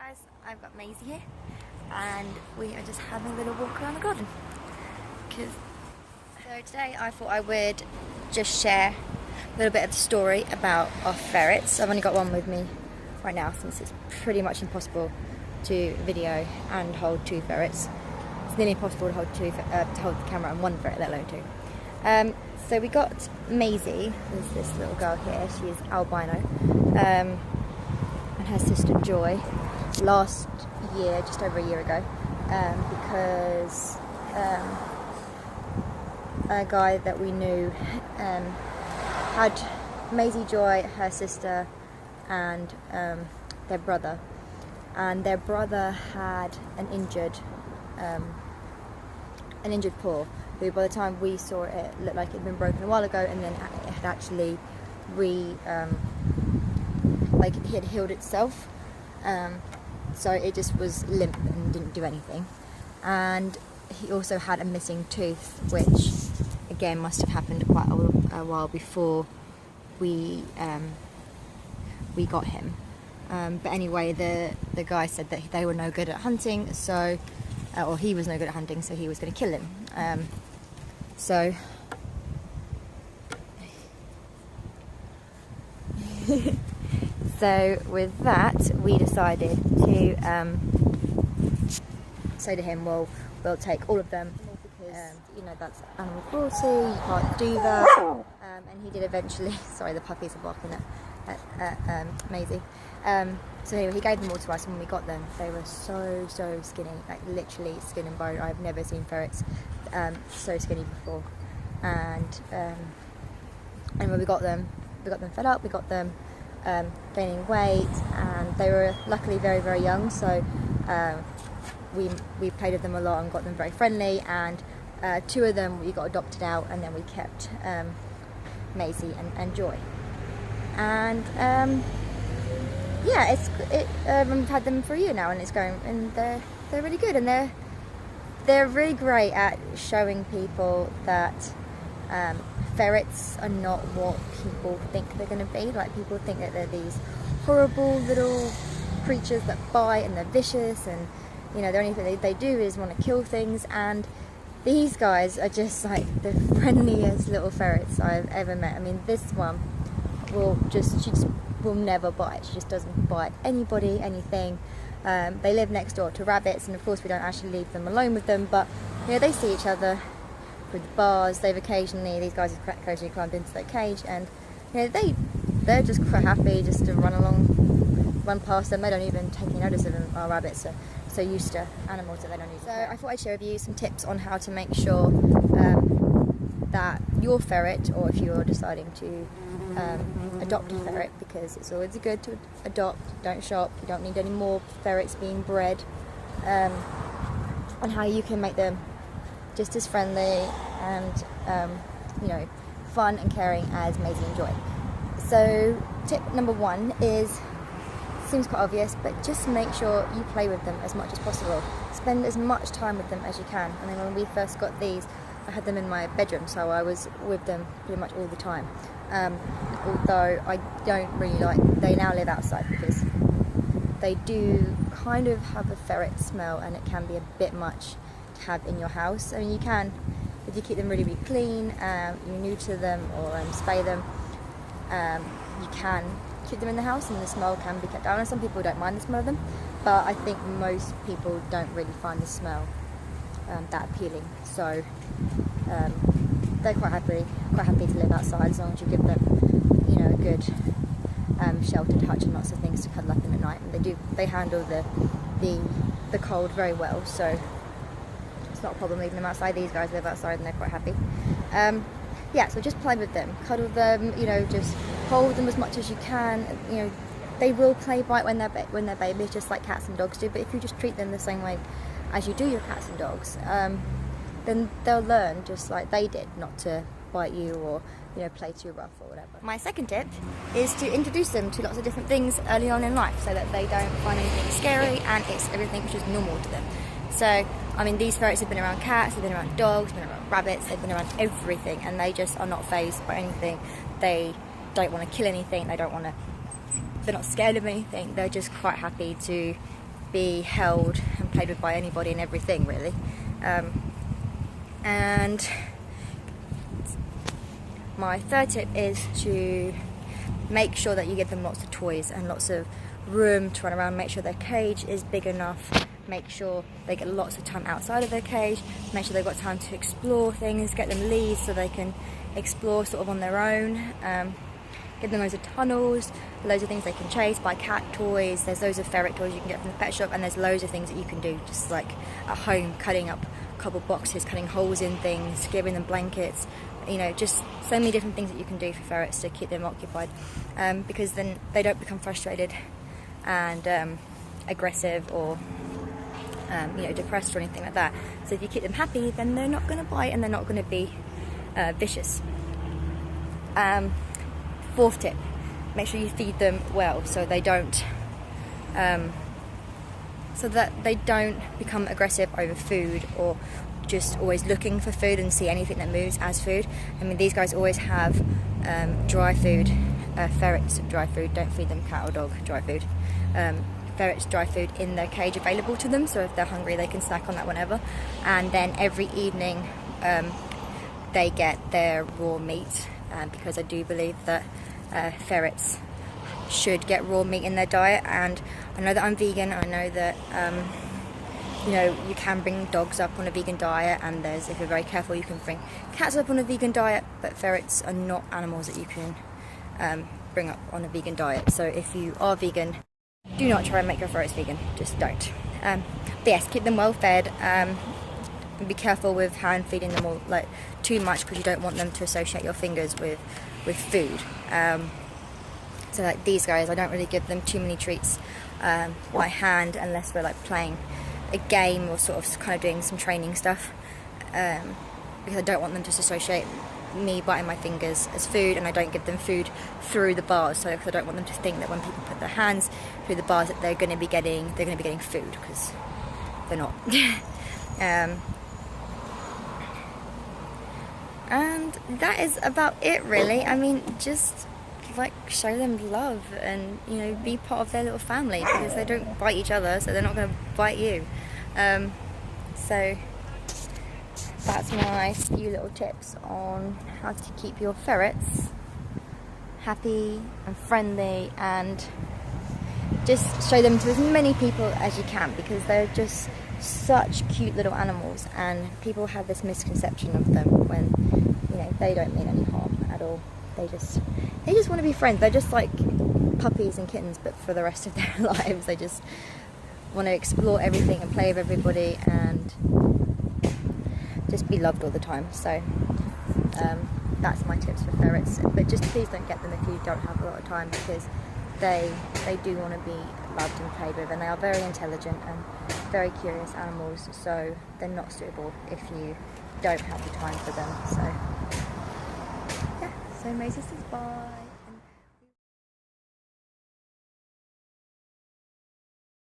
guys, I've got Maisey here and we are just having a little walk around the garden. So today I thought I would just share a little bit of the story about our ferrets. I've only got one with me right now since it's pretty much impossible to video and hold two ferrets. It's nearly impossible to hold the camera on one ferret, let alone two. So we got Maisey, who's this little girl here. She is albino, and her sister Joy last year, just over a year ago, because a guy that we knew had Maisey, Joy, her sister, and their brother. And their brother had an injured paw, who by the time we saw it looked like it had been broken a while ago, and then it had actually it had healed itself. So it just was limp and didn't do anything. And he also had a missing tooth, which again must have happened quite a while before we got him. But anyway, the guy said that they were no good at hunting, so or he was no good at hunting, so he was going to kill him. So with that, we decided to say to him, well, we'll take all of them because you know that's animal cruelty, you can't do that. And he did eventually. Sorry, the puppies are barking at Maisey. So anyway, he gave them all to us, and when we got them, they were so skinny, like literally skin and bone. I've never seen ferrets so skinny before. And when we got them fed up. We got them gaining weight, and they were luckily very young. So we played with them a lot and got them very friendly. And two of them we got adopted out, and then we kept Maisey and Joy. And yeah, we've had them for a year now, and it's going, and they're really good, and they're really great at showing people that ferrets are not what people think they're going to be. Like, people think that they're these horrible little creatures that bite and they're vicious, and you know, the only thing they do is want to kill things. And these guys are just like the friendliest little ferrets I've ever met. I mean, this one she just will never bite. She just doesn't bite anybody, anything. They live next door to rabbits, and of course we don't actually leave them alone with them, but you know, they see each other through the bars. These guys have occasionally climbed into their cage, and you know, they're just quite happy just to run past them. They don't even take any notice of them. Our rabbits are so used to animals that they don't even. So I thought I'd share with you some tips on how to make sure that your ferret, or if you're deciding to adopt a ferret, because it's always good to adopt, don't shop, you don't need any more ferrets being bred, and how you can make them just as friendly and you know, fun and caring as Maisey and Joy. So tip number one seems quite obvious, but just make sure you play with them as much as possible. Spend as much time with them as you can. I mean, when we first got these, I had them in my bedroom, so I was with them pretty much all the time. Although I don't really they now live outside, because they do kind of have a ferret smell, and it can be a bit much to have in your house. I mean, you can, if you keep them really clean, you're new to them, or spay them, you can keep them in the house and the smell can be kept down. And some people don't mind the smell of them, but I think most people don't really find the smell that appealing. So they're quite happy to live outside, as long as you give them, you know, a good sheltered hutch and lots of things to cuddle up in at night. And they handle the cold very well, so it's not a problem leaving them outside. These guys live outside and they're quite happy. Yeah, so just play with them, cuddle them, you know, just hold them as much as you can. You know, they will play bite when they're babies, just like cats and dogs do. But if you just treat them the same way as you do your cats and dogs, then they'll learn just like they did not to bite you, or you know, play too rough or whatever. My second tip is to introduce them to lots of different things early on in life, so that they don't find anything scary and it's everything which is normal to them. So, I mean, these ferrets have been around cats, they've been around dogs, they've been around rabbits, they've been around everything, and they just are not fazed by anything. They don't want to kill anything, they're not scared of anything. They're just quite happy to be held and played with by anybody and everything, really. And my third tip is to make sure that you give them lots of toys and lots of room to run around. Make sure their cage is big enough, make sure they get lots of time outside of their cage, make sure they've got time to explore things, get them leads so they can explore sort of on their own. Give them loads of tunnels, loads of things they can chase, buy cat toys, there's loads of ferret toys you can get from the pet shop, and there's loads of things that you can do just like at home, cutting up cardboard boxes, cutting holes in things, giving them blankets, you know, just so many different things that you can do for ferrets to keep them occupied, because then they don't become frustrated and aggressive or you know, depressed or anything like that. So if you keep them happy, then they're not going to bite and they're not going to be vicious. Fourth tip, make sure you feed them well so they don't become aggressive over food or just always looking for food and see anything that moves as food. I mean, these guys always have dry food, ferrets dry food, don't feed them cat or dog dry food. Ferrets dry food in their cage available to them, so if they're hungry they can snack on that whenever. And then every evening they get their raw meat, because I do believe that ferrets should get raw meat in their diet. And I know that I'm vegan, I know that you know, you can bring dogs up on a vegan diet, and there's, if you're very careful, you can bring cats up on a vegan diet, but ferrets are not animals that you can bring up on a vegan diet. So if you are vegan, do not try and make your ferrets vegan, just don't. But yes, keep them well fed, and be careful with hand feeding them all, like too much, because you don't want them to associate your fingers with food. So like these guys, I don't really give them too many treats by hand unless we're like playing a game or sort of kind of doing some training stuff, because I don't want them to associate me biting my fingers as food, and I don't give them food through the bars, so I don't want them to think that when people put their hands through the bars that they're going to be getting food, because they're not. And that is about it, really. I mean, just like show them love and, you know, be part of their little family, because they don't bite each other, so they're not going to bite you. So that's my few little tips on how to keep your ferrets happy and friendly, and just show them to as many people as you can, because they're just such cute little animals, and people have this misconception of them when, you know, they don't mean any harm at all. They just want to be friends. They're just like puppies and kittens, but for the rest of their lives. They just want to explore everything and play with everybody and just be loved all the time. So that's my tips for ferrets. But just please don't get them if you don't have a lot of time, because they do want to be loved and played with, and they are very intelligent and very curious animals, so they're not suitable if you don't have the time for them. So yeah, so Maisey says bye.